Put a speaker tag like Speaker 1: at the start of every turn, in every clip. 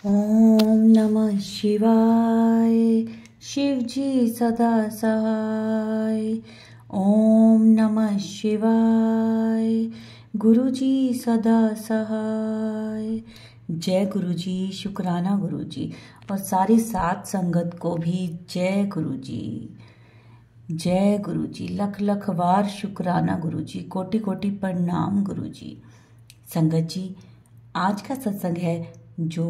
Speaker 1: ओम नमः शिवाय। शिव जी सदा सहाय। ओम नमः शिवाय। गुरु जी सदा सहाय। जय गुरु जी, शुक्राना गुरु जी, और सारी सात संगत को भी जय गुरु जी। जय गुरु जी, लख लख बार शुक्राना गुरु जी, कोटि कोटि प्रणाम गुरु जी। संगत जी, आज का सत्संग है जो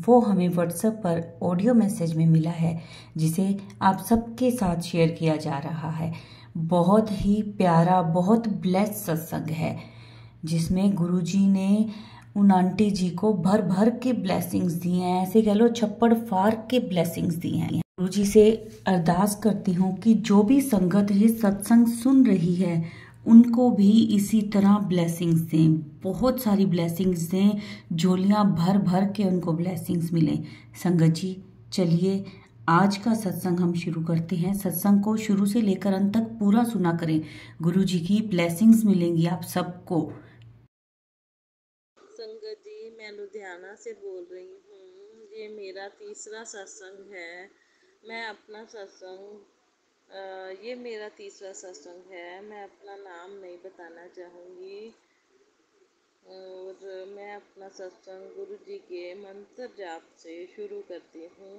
Speaker 1: वो हमें व्हाट्सएप पर ऑडियो मैसेज में मिला है, जिसे आप सबके साथ शेयर किया जा रहा है। बहुत ही प्यारा, बहुत ब्लेस्ड सत्संग है, जिसमें गुरुजी ने उन आंटी जी को भर भर के ब्लेसिंग्स दिए हैं। ऐसे कह लो छप्पड़ फाड़ के ब्लेसिंग्स दिए हैं। गुरुजी से अरदास करती हूँ कि जो भी संगत ये सत्संग सुन रही है उनको भी इसी तरह ब्लेसिंग्स दें, बहुत सारी ब्लेसिंग्स दें, झोलियां भर भर के उनको ब्लेसिंग्स मिले। संगत जी, चलिए आज का सत्संग हम शुरू करते हैं। सत्संग को शुरू से लेकर अंत तक पूरा सुना करें, गुरु जी की ब्लेसिंग्स मिलेंगी आप सबको।
Speaker 2: संगत जी, मैं लुधियाना से बोल रही हूँ। ये मेरा तीसरा सत्संग है। मैं अपना ये मेरा तीसरा सत्संग है। मैं अपना नाम नहीं बताना चाहूँगी और मैं अपना सत्संग गुरु जी के मंत्र जाप से शुरू करती हूँ।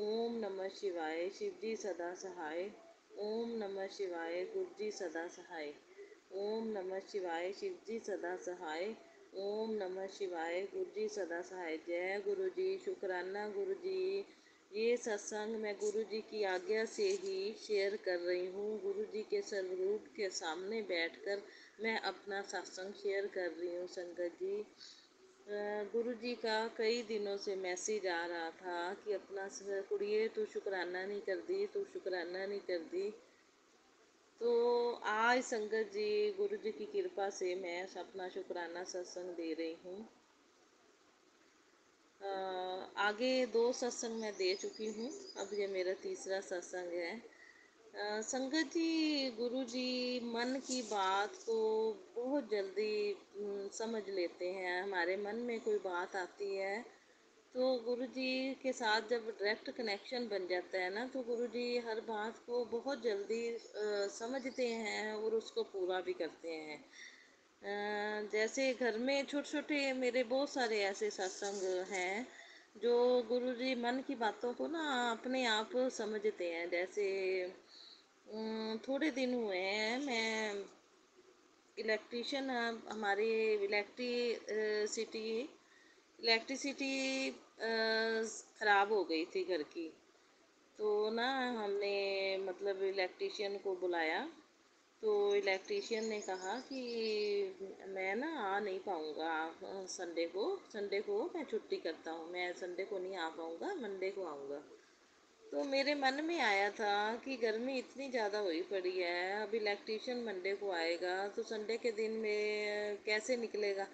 Speaker 2: ओम नमः शिवाय, शिव जी सदा सहाय। ओम नमः शिवाय, गुरु जी सदा सहाय। ओम नमः शिवाय, शिव जी सदा सहाय। ओम नमः शिवाय, गुरु जी सदा सहाय। जय गुरु जी, शुक्राना गुरु जी। ये सत्संग मैं गुरु जी की आज्ञा से ही शेयर कर रही हूँ। गुरु जी के स्वरूप के सामने बैठकर मैं अपना सत्संग शेयर कर रही हूँ। संगत जी, गुरु जी का कई दिनों से मैसेज आ रहा था कि अपना कुड़िए तू शुक्राना नहीं कर दी, तू शुक्राना नहीं कर दी। तो आज संगत जी, गुरु जी की कृपा से मैं अपना शुक्राना सत्संग दे रही हूँ। आगे 2 सत्संग मैं दे चुकी हूँ, अब ये मेरा तीसरा सत्संग है। संगत जी, गुरु जी मन की बात को बहुत जल्दी समझ लेते हैं। हमारे मन में कोई बात आती है तो गुरु जी के साथ जब डायरेक्ट कनेक्शन बन जाता है ना, तो गुरु जी हर बात को बहुत जल्दी समझते हैं और उसको पूरा भी करते हैं। जैसे घर में छोटे छोटे मेरे बहुत सारे ऐसे सत्संग हैं जो गुरु जी मन की बातों को ना अपने आप समझते हैं। जैसे थोड़े दिन हुए हैं, मैं इलेक्ट्रिशियन, हमारे इलेक्ट्रिसिटी ख़राब हो गई थी घर की। तो ना हमने मतलब इलेक्ट्रिशियन को बुलाया। तो इलेक्ट्रिशियन ने कहा कि मैं ना आ नहीं पाऊँगा संडे को मैं छुट्टी करता हूँ, मैं संडे को नहीं आ पाऊँगा, मंडे को आऊँगा। तो मेरे मन में आया था कि गर्मी इतनी ज़्यादा हुई पड़ी है, अब इलेक्ट्रिशियन मंडे को आएगा तो संडे के दिन में कैसे निकलेगा।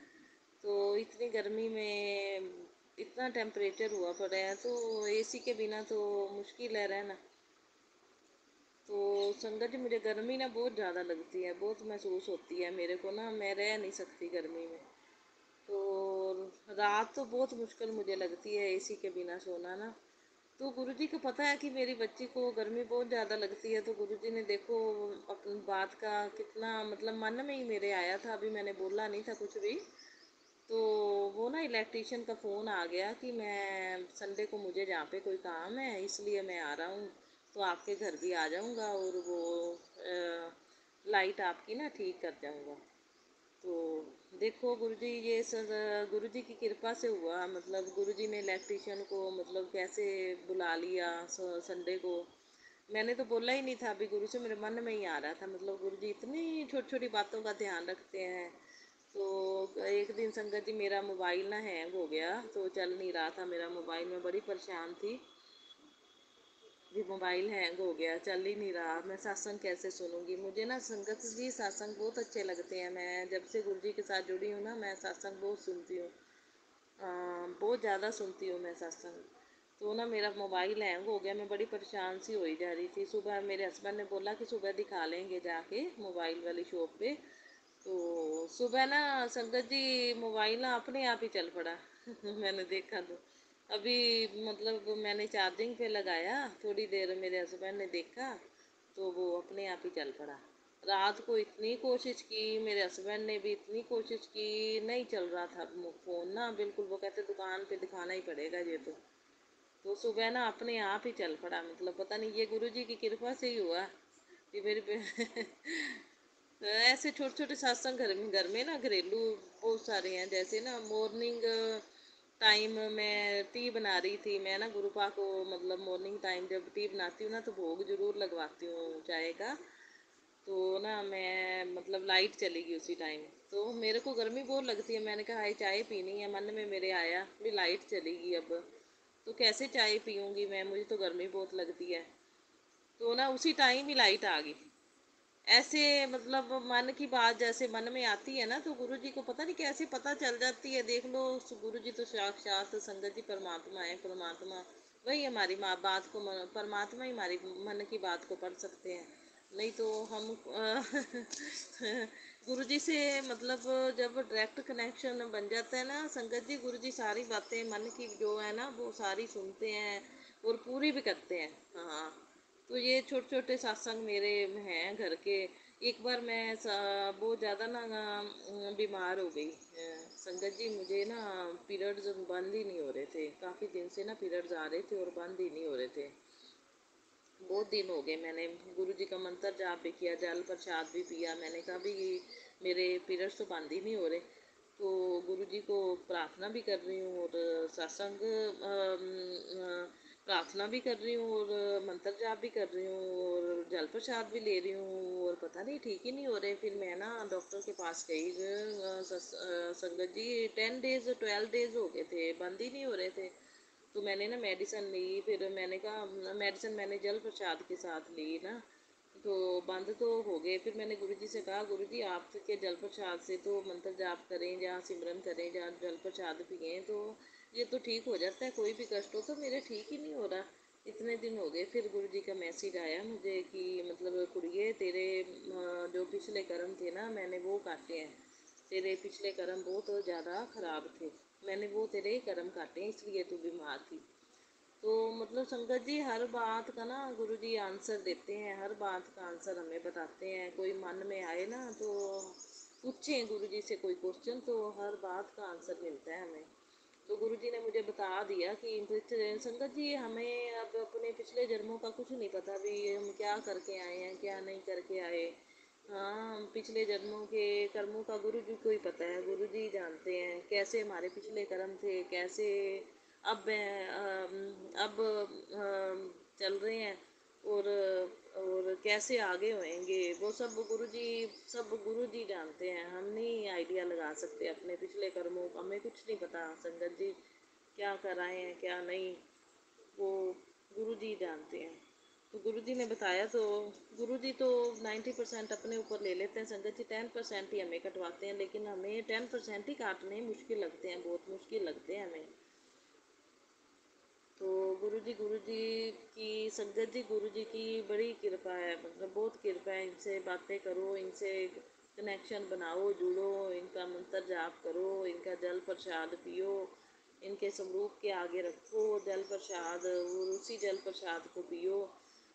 Speaker 2: तो इतनी गर्मी में इतना टेम्परेचर हुआ पड़ा है तो एसी के बिना तो मुश्किल है रहना। तो संगत जी, मुझे गर्मी ना बहुत ज़्यादा लगती है, बहुत महसूस होती है मेरे को ना, मैं रह नहीं सकती गर्मी में। तो रात तो बहुत मुश्किल मुझे लगती है एसी के बिना सोना ना। तो गुरुजी को पता है कि मेरी बच्ची को गर्मी बहुत ज़्यादा लगती है, तो गुरुजी ने देखो अपनी बात का कितना मतलब मन में ही मेरे आया था, अभी मैंने बोला नहीं था कुछ भी। तो वो ना इलेक्ट्रिशियन का फ़ोन आ गया कि मैं संडे को मुझे जहाँ पे कोई काम है इसलिए मैं आ रहा हूँ, तो आपके घर भी आ जाऊँगा और वो लाइट आपकी ना ठीक कर जाऊँगा। तो देखो गुरुजी, ये सब गुरुजी की कृपा से हुआ। मतलब गुरुजी ने इलेक्ट्रिशियन को मतलब कैसे बुला लिया संडे को। मैंने तो बोला ही नहीं था, अभी गुरु से मेरे मन में ही आ रहा था। मतलब गुरुजी इतनी छोटी छोटी बातों का ध्यान रखते हैं। तो एक दिन संगत जी, मेरा मोबाइल ना हैंग हो गया, तो चल नहीं रहा था मेरा मोबाइल, मैं बड़ी परेशान थी कि मोबाइल हैंग हो गया, चल ही नहीं रहा, मैं सत्संग कैसे सुनूंगी। मुझे ना संगत जी सत्संग बहुत अच्छे लगते हैं। मैं जब से गुरु जी के साथ जुड़ी हूँ ना, मैं सत्संग बहुत सुनती हूँ, बहुत ज़्यादा सुनती हूँ मैं सत्संग। तो ना मेरा मोबाइल हैंग हो गया, मैं बड़ी परेशान सी होई जा रही थी। सुबह मेरे हस्बैंड ने बोला कि सुबह दिखा लेंगे जाके मोबाइल वाली शॉप पे। तो सुबह ना संगत जी मोबाइल ना अपने आप ही चल पड़ा मैंने देखा तो अभी मतलब मैंने चार्जिंग पे लगाया, थोड़ी देर मेरे हस्बैंड ने देखा तो वो अपने आप ही चल पड़ा। रात को इतनी कोशिश की, मेरे हस्बैंड ने भी इतनी कोशिश की, नहीं चल रहा था फ़ोन ना बिल्कुल। वो कहते दुकान पे दिखाना ही पड़ेगा ये तो सुबह ना अपने आप ही चल पड़ा। मतलब पता नहीं ये गुरुजी की कृपा से ही हुआ कि मेरे पे ऐसे छोटे छोटे सत्संग घर में ना घरेलू बहुत सारे हैं। जैसे ना मॉर्निंग टाइम मैं टी बना रही थी, मैं ना गुरुपा को मतलब मॉर्निंग टाइम जब टी बनाती हूँ ना तो भोग जरूर लगवाती हूँ चाय का। तो ना मैं मतलब लाइट चली गई उसी टाइम, तो मेरे को गर्मी बहुत लगती है। मैंने कहा हाय चाय पीनी है, मन में मेरे आया भी लाइट चली गई अब तो कैसे चाय पीऊँगी मैं, मुझे तो गर्मी बहुत लगती है। तो ना उसी टाइम ही लाइट आ गई। ऐसे मतलब मन की बात जैसे मन में आती है ना तो गुरु जी को पता नहीं कैसे पता चल जाती है। देख लो गुरु जी तो साक्षात संगत जी परमात्मा है। परमात्मा वही हमारी माँ बात को परमात्मा ही हमारी मन की बात को पढ़ सकते हैं। नहीं तो हम गुरु जी से मतलब जब डायरेक्ट कनेक्शन बन जाता है ना संगत जी, गुरु जी सारी बातें मन की जो है ना वो सारी सुनते हैं और पूरी भी करते हैं। हाँ, तो ये छोटे छोटे सत्संग मेरे हैं घर के। एक बार मैं बहुत ज़्यादा ना बीमार हो गई संगत जी। मुझे ना पीरियड्स बंद ही नहीं हो रहे थे, काफ़ी दिन से ना पीरियड्स आ रहे थे और बंद ही नहीं हो रहे थे। बहुत दिन हो गए। मैंने गुरु जी का मंत्र जाप भी किया, जल प्रसाद भी पिया। मैंने कहा भी मेरे पीरियड्स तो बंद ही नहीं हो रहे। तो गुरु जी को प्रार्थना भी कर रही हूँ और सत्संग प्रार्थना भी कर रही हूँ और मंत्र जाप भी कर रही हूँ और जल प्रसाद भी ले रही हूँ और पता नहीं ठीक ही नहीं हो रहे। फिर मैं ना डॉक्टर के पास गई संगत जी 10 डेज 12 डेज हो गए थे, बंद ही नहीं हो रहे थे। तो मैंने ना मेडिसिन ली, फिर मैंने कहा मेडिसिन मैंने जल प्रसाद के साथ ली ना तो बंद तो हो गए। फिर मैंने गुरुजी से कहा गुरुजी आपके जल प्रसाद से तो मंत्र जाप करें या सिमरन करें या जल प्रसाद पिए तो ये तो ठीक हो जाता है, कोई भी कष्ट हो। तो मेरे ठीक ही नहीं हो रहा, इतने दिन हो गए। फिर गुरुजी का मैसेज आया मुझे कि मतलब कुड़िए तेरे जो पिछले कर्म थे ना मैंने वो काटे हैं। तेरे पिछले कर्म बहुत ज़्यादा खराब थे, मैंने वो तेरे कर्म काटे हैं इसलिए तू बीमार थी। तो मतलब संगत जी हर बात का ना गुरु जी आंसर देते हैं, हर बात का आंसर हमें बताते हैं। कोई मन में आए ना तो पूछें गुरु जी से कोई क्वेश्चन तो हर बात का आंसर मिलता है हमें। तो गुरु जी ने मुझे बता दिया कि संगत जी हमें अब अपने पिछले जन्मों का कुछ नहीं पता भी हम क्या करके आए हैं क्या नहीं करके आए। हाँ, पिछले जन्मों के कर्मों का गुरु जी को ही पता है, गुरु जी जानते हैं कैसे हमारे पिछले कर्म थे, कैसे अब चल रहे हैं और कैसे आगे होएंगे वो सब गुरु जी जानते हैं। हम नहीं आइडिया लगा सकते अपने पिछले कर्मों का, हमें कुछ नहीं पता संगत जी क्या कर आए हैं क्या नहीं, वो गुरु जी जानते हैं। तो गुरु जी ने बताया तो गुरु जी तो 90% अपने ऊपर ले लेते हैं संगत जी, 10% ही हमें कटवाते हैं। लेकिन हमें 10% ही काटने मुश्किल लगते हैं, बहुत मुश्किल लगते हैं हमें। तो गुरु जी की संगत जी गुरु जी की बड़ी कृपा है, मतलब बहुत कृपा है। इनसे बातें करो, इनसे कनेक्शन बनाओ, जुड़ो, इनका मंत्र जाप करो, इनका जल प्रसाद पियो, इनके स्वरूप के आगे रखो जल प्रसाद और उसी जल प्रसाद को पियो।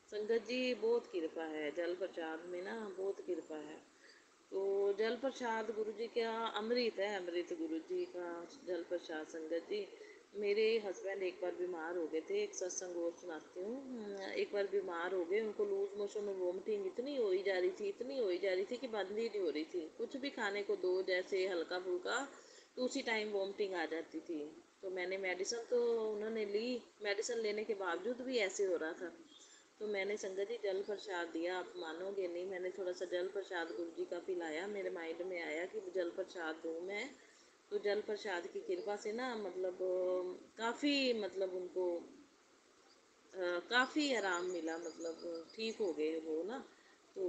Speaker 2: संगत जी बहुत कृपा है जल प्रसाद में ना, बहुत कृपा है। तो जल प्रसाद गुरु जी का अमृत है, अमृत गुरु जी का जल प्रसाद संगत जी। मेरे हस्बैंड एक बार बीमार हो गए थे, एक सत्संग और सुनाती हूँ। एक बार बीमार हो गए, उनको लूज मोशन और वोमिटिंग इतनी हो ही जा रही थी, इतनी हो ही जा रही थी कि बंद ही नहीं हो रही थी। कुछ भी खाने को दो जैसे हल्का फुल्का तो उसी टाइम वोमिटिंग आ जाती थी। तो मैंने मेडिसिन तो उन्होंने ली, मेडिसिन लेने के बावजूद भी ऐसे हो रहा था। तो मैंने संगत जी जल प्रसाद दिया, आप मानोगे नहीं, मैंने थोड़ा सा जल प्रसाद गुरु जी का पिलाया। मेरे माइंड में आया कि जल प्रसाद दूँ मैं, तो जल प्रसाद की कृपा से ना मतलब काफ़ी मतलब उनको काफ़ी आराम मिला, मतलब ठीक हो गए वो ना। तो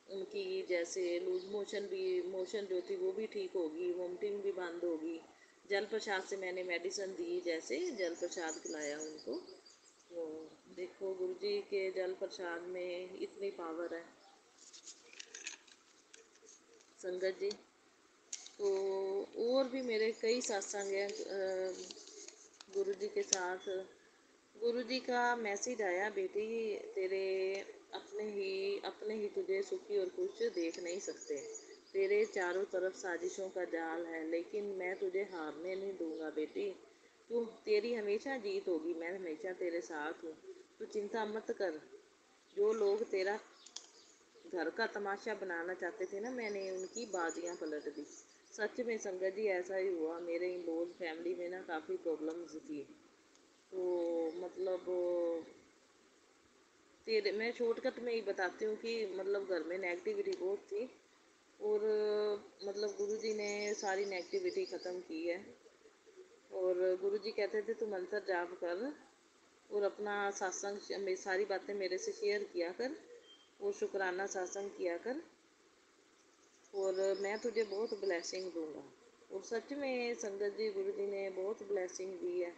Speaker 2: उनकी जैसे लूज मोशन जो थी वो भी ठीक होगी, वोमिटिंग भी बंद होगी। जल प्रसाद से मैंने मेडिसिन दी, जैसे जल प्रसाद खिलाया उनको। तो देखो गुरु जी के जल प्रसाद में इतनी पावर है संगत जी। तो और भी मेरे कई सत्संग हैं गुरु जी के साथ गुरु जी का मैसेज आया, बेटी तेरे अपने ही तुझे सुखी और खुश देख नहीं सकते। तेरे चारों तरफ साजिशों का जाल है, लेकिन मैं तुझे हारने नहीं दूंगा बेटी। तेरी हमेशा जीत होगी, मैं हमेशा तेरे साथ हूँ। तू चिंता मत कर। जो लोग तेरा घर का तमाशा बनाना चाहते थे ना, मैंने उनकी बाजियां पलट दी। सच में संगत जी ऐसा ही हुआ। मेरे इन लॉज फैमिली में ना काफ़ी प्रॉब्लम्स थी। तो मतलब तेरे मैं शॉर्टकट में ही बताती हूँ कि मतलब घर में नेगेटिविटी बहुत थी, और मतलब गुरुजी ने सारी नेगेटिविटी ख़त्म की है। और गुरुजी कहते थे तू मंत्र जाप कर और अपना सत्संग में सारी बातें मेरे से शेयर किया कर, और शुक्राना सत्संग किया कर, और मैं तुझे बहुत ब्लेसिंग दूंगा। और सच में संगत जी गुरु जी ने बहुत ब्लेसिंग दी है,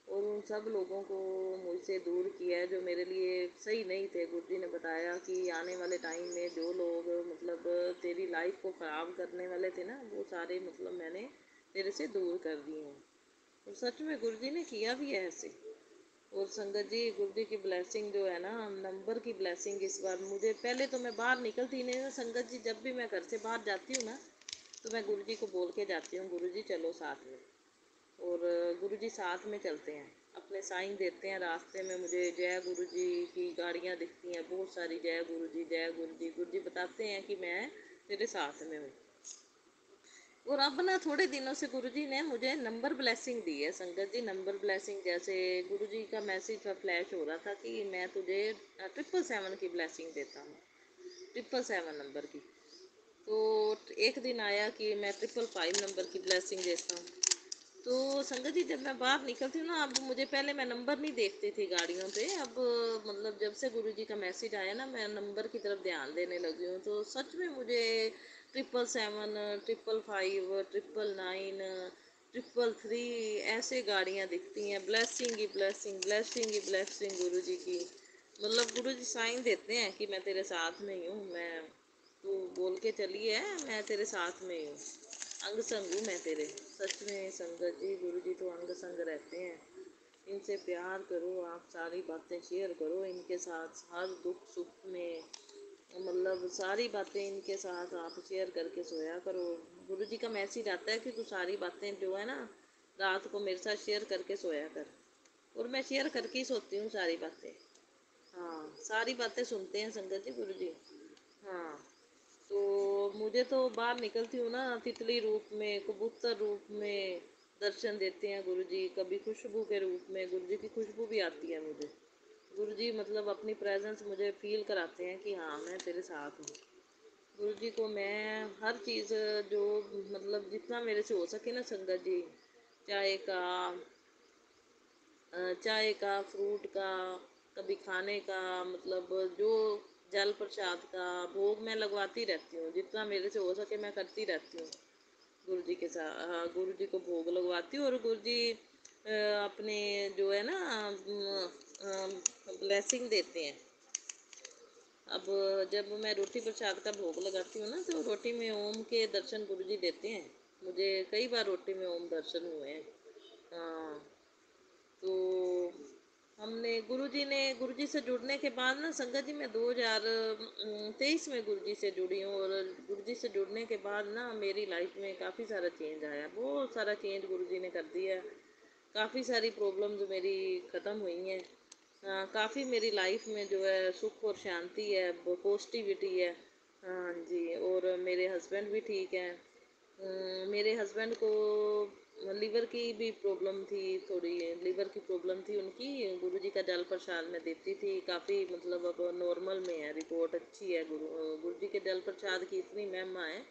Speaker 2: और उन सब लोगों को मुझसे दूर किया है जो मेरे लिए सही नहीं थे। गुरु जी ने बताया कि आने वाले टाइम में जो लोग मतलब तेरी लाइफ को ख़राब करने वाले थे ना, वो सारे मतलब मैंने तेरे से दूर कर दिए हैं। और सच में गुरु जी ने किया भी है ऐसे। और संगत जी गुरु जी की ब्लेसिंग जो है ना, नंबर की ब्लेसिंग इस बार मुझे, पहले तो मैं बाहर निकलती नहीं हूँ संगत जी। जब भी मैं घर से बाहर जाती हूँ ना, तो मैं गुरु जी को बोल के जाती हूँ, गुरु जी चलो साथ में। और गुरु जी साथ में चलते हैं, अपने साइन देते हैं रास्ते में। मुझे जय गुरु जी की गाड़ियाँ दिखती हैं बहुत सारी, जय गुरु जी जय गुरु जी। गुरु जी बताते हैं कि मैं तेरे साथ में हूँ। और अब ना थोड़े दिनों से गुरुजी ने मुझे नंबर ब्लेसिंग दी है संगत जी। नंबर ब्लेसिंग जैसे गुरुजी का मैसेज फ्लैश हो रहा था कि मैं तुझे 777 की ब्लेसिंग देता हूँ, 777 नंबर की। तो एक दिन आया कि मैं 555 नंबर की ब्लेसिंग देता हूँ। तो संगत जी जब मैं बाहर निकलती हूँ ना, अब मुझे, पहले मैं नंबर नहीं देखती थी गाड़ियों पे, अब मतलब जब से गुरुजी का मैसेज आया ना, मैं नंबर की तरफ ध्यान देने लगी हूँ। तो सच में मुझे 777, 555, 999, 333 ऐसे गाड़ियाँ दिखती हैं। ब्लेसिंग ही ब्लेसिंग, ब्लेसिंग ही ब्लेसिंग गुरु जी की। मतलब गुरु जी साइन देते हैं कि मैं तेरे साथ में ही हूँ, मैं, तू बोल के चलिए मैं तेरे साथ में ही हूँ, अंग संग हूँ मैं तेरे। सच में संगत जी गुरु जी तो अंग संग रहते हैं। इनसे प्यार करो, आप सारी बातें शेयर करो इनके साथ, हर दुख सुख में मतलब सारी बातें इनके साथ आप शेयर करके सोया करो। गुरु जी का मैसेज आता है कि तू सारी बातें जो है ना, रात को मेरे साथ शेयर करके सोया कर। और मैं शेयर करके ही सोती हूँ सारी बातें। हाँ, सारी बातें सुनते हैं संगत जी गुरु जी। हाँ, तो मुझे तो बाहर निकलती हूँ ना, तितली रूप में, कबूतर रूप में दर्शन देते हैं गुरु जी। कभी खुशबू के रूप में, गुरु जी की खुशबू भी आती है मुझे। गुरु जी मतलब अपनी प्रेजेंस मुझे फील कराते हैं कि हाँ मैं तेरे साथ हूँ। गुरु जी को मैं हर चीज़ जो मतलब जितना मेरे से हो सके ना संगत जी, चाय का चाय का, फ्रूट का, कभी खाने का, मतलब जो जल प्रसाद का भोग मैं लगवाती रहती हूँ। जितना मेरे से हो सके मैं करती रहती हूँ गुरु जी के साथ। हाँ, गुरु जी को भोग लगवाती हूँ। और गुरु जी अपने जो है ना ब्लेसिंग देते हैं। अब जब मैं रोटी प्रसाद का भोग लगाती हूँ ना, तो रोटी में ओम के दर्शन गुरु जी देते हैं मुझे। कई बार रोटी में ओम दर्शन हुए हैं। हाँ, तो हमने गुरु जी से जुड़ने के बाद ना संगत जी, मैं 2023 में गुरु जी से जुड़ी हूँ। और गुरु जी से जुड़ने के बाद ना मेरी लाइफ में काफ़ी सारा चेंज आया, बहुत सारा चेंज गुरु जी ने कर दिया। काफ़ी सारी प्रॉब्लम्स मेरी ख़त्म हुई हैं। काफ़ी मेरी लाइफ में जो है सुख और शांति है, पॉजिटिविटी है। हाँ जी, और मेरे हस्बैंड भी ठीक हैं। मेरे हस्बैंड को लीवर की भी प्रॉब्लम थी, थोड़ी लीवर की प्रॉब्लम थी उनकी। गुरुजी का जल प्रसाद में देती थी, काफ़ी मतलब अब नॉर्मल में है, रिपोर्ट अच्छी है। गुरुजी के जल प्रसाद की इतनी महिमा है,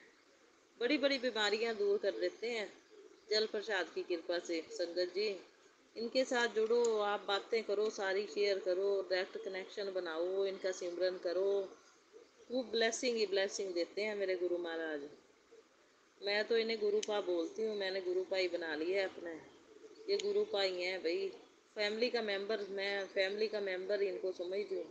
Speaker 2: बड़ी बड़ी बीमारियां दूर कर देते हैं जल प्रसाद की कृपा से। संगत जी इनके साथ जुड़ो, आप बातें करो, सारी शेयर करो, डायरेक्ट कनेक्शन बनाओ, इनका सिमरन करो। वो ब्लेसिंग ही ब्लेसिंग देते हैं मेरे गुरु महाराज। मैं तो इन्हें गुरुपा बोलती हूँ, मैंने गुरुपा ही बना लिया है अपना। ये गुरुपा ही हैं भाई, फैमिली का मेंबर, मैं फैमिली का मेंबर ही इनको समझती हूँ।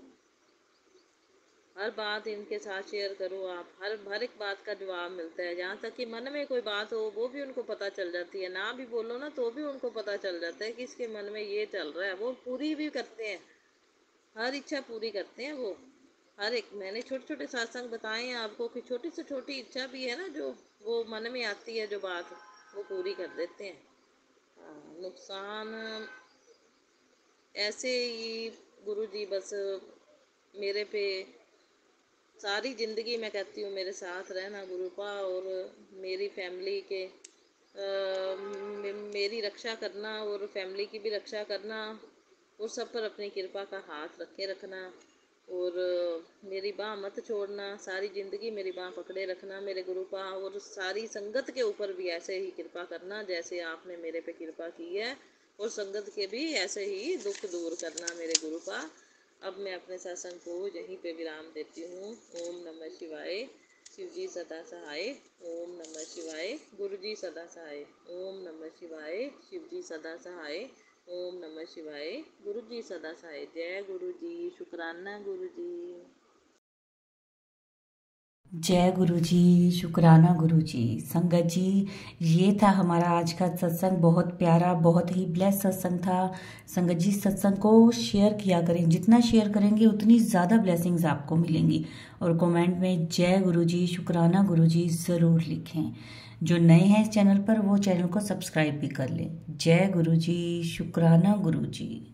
Speaker 2: हर बात इनके साथ शेयर करो आप, हर एक बात का जवाब मिलता है। जहाँ तक कि मन में कोई बात हो वो भी उनको पता चल जाती है, ना भी बोलो ना तो भी उनको पता चल जाता है कि इसके मन में ये चल रहा है। वो पूरी भी करते हैं, हर इच्छा पूरी करते हैं वो। हर एक मैंने छोटे छोटे सत्संग बताए हैं आपको कि छोटी से छोटी इच्छा भी है ना जो वो मन में आती है जो बात, वो पूरी कर देते हैं। नुकसान ऐसे ही गुरु जी बस मेरे पे सारी ज़िंदगी मैं कहती हूँ मेरे साथ रहना गुरुपा, और मेरी फैमिली के मेरी रक्षा करना और फैमिली की भी रक्षा करना, और सब पर अपनी कृपा का हाथ रखे रखना, और मेरी बाह मत छोड़ना, सारी ज़िंदगी मेरी बाह पकड़े रखना मेरे गुरुपा। और सारी संगत के ऊपर भी ऐसे ही कृपा करना जैसे आपने मेरे पे कृपा की है, और संगत के भी ऐसे ही दुख दूर करना मेरे गुरुपा। अब मैं अपने सत्संग को यहीं पे विराम देती हूँ। ओम नमः शिवाय। शिव जी सदा सहाय। ओम नमः शिवाय। गुरु जी सदा सहाय। ओम नमः शिवाय। शिव जी सदा सहाय। ओम नमः शिवाय। गुरु जी सदा सहाय। जय गुरु जी। शुक्राना गुरु जी।
Speaker 1: जय गुरु जी, शुक्राना गुरु जी। संगत जी, ये था हमारा आज का सत्संग। बहुत प्यारा, बहुत ही ब्लेस सत्संग था। संगत जी, सत्संग को शेयर किया करें, जितना शेयर करेंगे उतनी ज़्यादा ब्लेसिंग्स आपको मिलेंगी। और कमेंट में जय गुरु जी, शुक्राना गुरु जी ज़रूर लिखें। जो नए हैं इस चैनल पर वो चैनल को सब्सक्राइब भी कर लें। जय गुरु जी, शुक्राना गुरु जी।